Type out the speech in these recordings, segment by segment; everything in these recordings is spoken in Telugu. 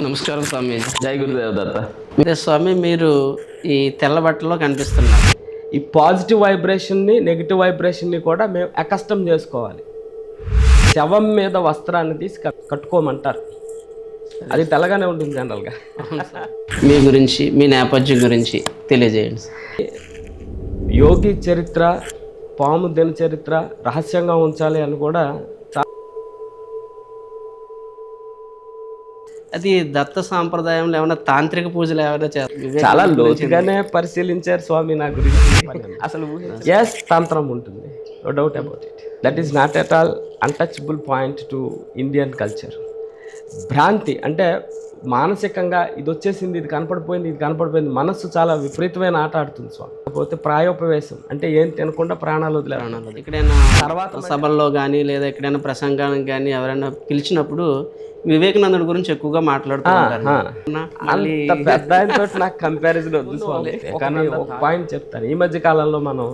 నమస్కారం స్వామి. జై గురుదేవ్ దత్త. అదే స్వామి, మీరు ఈ తెల్ల బట్టలో కనిపిస్తున్నారు. ఈ పాజిటివ్ వైబ్రేషన్ని నెగిటివ్ వైబ్రేషన్ని కూడా మేము అకస్టమ్ చేసుకోవాలి. శవం మీద వస్త్రాన్ని తీసి కట్టుకోమంటారు. అది తెల్లగానే ఉంటుంది జనరల్గా. మీ గురించి, మీ నేపథ్యం గురించి తెలియజేయండి. యోగి చరిత్ర, పాము దిన చరిత్ర రహస్యంగా ఉంచాలి అని కూడా అది దత్త సాంప్రదాయంలో ఏమైనా తాంత్రిక పూజలు ఏమైనా చాలా లోతుగానే పరిశీలించారు స్వామి నా గురించి. అసలు ఎస్, తంత్రం ఉంటుంది, no doubt about it. That is not at all untouchable point to Indian culture. భ్రాంతి అంటే మానసికంగా ఇది వచ్చేసింది, ఇది కనపడిపోయింది. మనస్సు చాలా విపరీతమైన ఆట ఆడుతుంది స్వామి. కాకపోతే ప్రాయోపవేశం అంటే ఏం తినకుండా ప్రాణాలు వదిలేరు. ఎక్కడైనా తర్వాత సభల్లో కానీ లేదా ఎక్కడైనా ప్రసంగానికి కానీ ఎవరైనా పిలిచినప్పుడు వివేకానందుడి గురించి ఎక్కువగా మాట్లాడుతూ ఉంటారు. అంత పెద్ద ఆయనతో నాకు కంపారిజన్ వద్దు స్వామి. కానీ ఒక పాయింట్ చెప్తాను. ఈ మధ్య కాలంలో మనం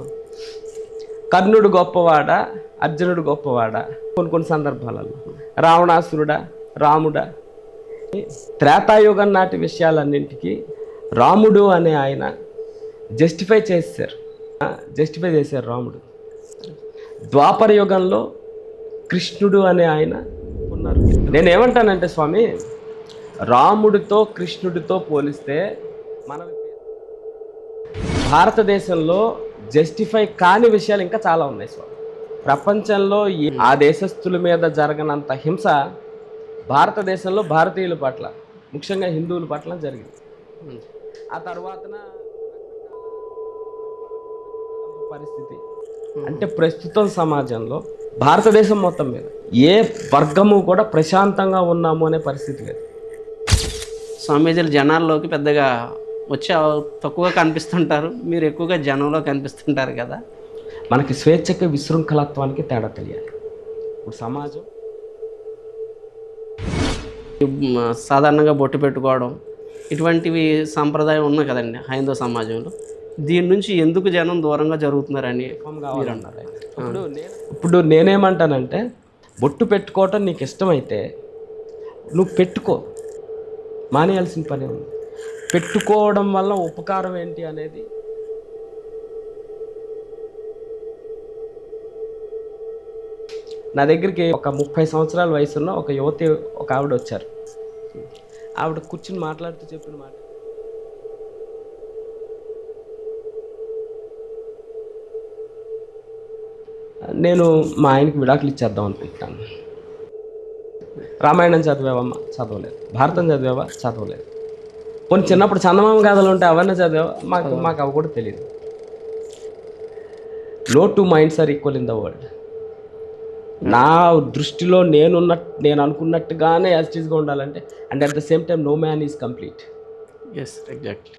కర్ణుడు గొప్పవాడా, అర్జునుడు గొప్పవాడా, కొన్ని సందర్భాలలో రావణాసురుడా, రాముడా, త్రేతాయుగం నాటి విషయాలన్నింటికి రాముడు అనే ఆయన జస్టిఫై చేశారు రాముడు. ద్వాపర యుగంలో కృష్ణుడు అనే ఆయన ఉన్నారు. నేనేమంటానంటే స్వామి, రాముడితో కృష్ణుడితో పోలిస్తే మన భారతదేశంలో జస్టిఫై కాని విషయాలు ఇంకా చాలా ఉన్నాయి స్వామి. ప్రపంచంలో ఆ దేశస్థుల మీద జరగనంత హింస భారతదేశంలో భారతీయుల పట్ల, ముఖ్యంగా హిందువుల పట్ల జరిగింది. ఆ తర్వాతన పరిస్థితి అంటే ప్రస్తుతం సమాజంలో భారతదేశం మొత్తం మీద ఏ వర్గము కూడా ప్రశాంతంగా ఉన్నాము అనే పరిస్థితి లేదు. స్వామీజీలు జనాల్లోకి పెద్దగా వచ్చి తక్కువగా కనిపిస్తుంటారు, మీరు ఎక్కువగా జనంలో కనిపిస్తుంటారు కదా. మనకి స్వేచ్ఛకి విశృంఖలత్వానికి తేడా తెలియాలి. ఇప్పుడు సమాజం సాధారణంగా బొట్టు పెట్టుకోవడం ఇటువంటివి సాంప్రదాయం ఉన్నాయి కదండి హైందవ సమాజంలో. దీని నుంచి ఎందుకు జనం దూరంగా జరుగుతున్నారని మీరు అన్నారు. ఇప్పుడు నేనేమంటానంటే, బొట్టు పెట్టుకోవటం నీకు ఇష్టమైతే నువ్వు పెట్టుకో, మానేయాల్సిన పని ఉంది. పెట్టుకోవడం వల్ల ఉపకారం ఏంటి అనేది నా దగ్గరికి ఒక 30 సంవత్సరాల వయసున్న ఒక యువతి, ఒక ఆవిడ వచ్చారు. ఆవిడ కూర్చుని మాట్లాడుతూ చెప్పిన మాట, నేను మా ఆయనకి విడాకులు ఇచ్చేద్దాం అనుకుంటున్నాను. రామాయణం చదివావమ్మా? చదవలేదు. భారతం చదివావా? చదవలేదు. కొన్ని చిన్నప్పుడు చందమామ గాథలు ఉంటాయి, అవన్నీ చదివావా? మాకు అవి కూడా తెలియదు. No two minds are equal in the world. నా దృష్టిలో నేను అనుకున్నట్టుగానే యాజ్ ఇట్ ఈస్గా ఉండాలంటే, and at the same time no man is complete. Yes, exactly.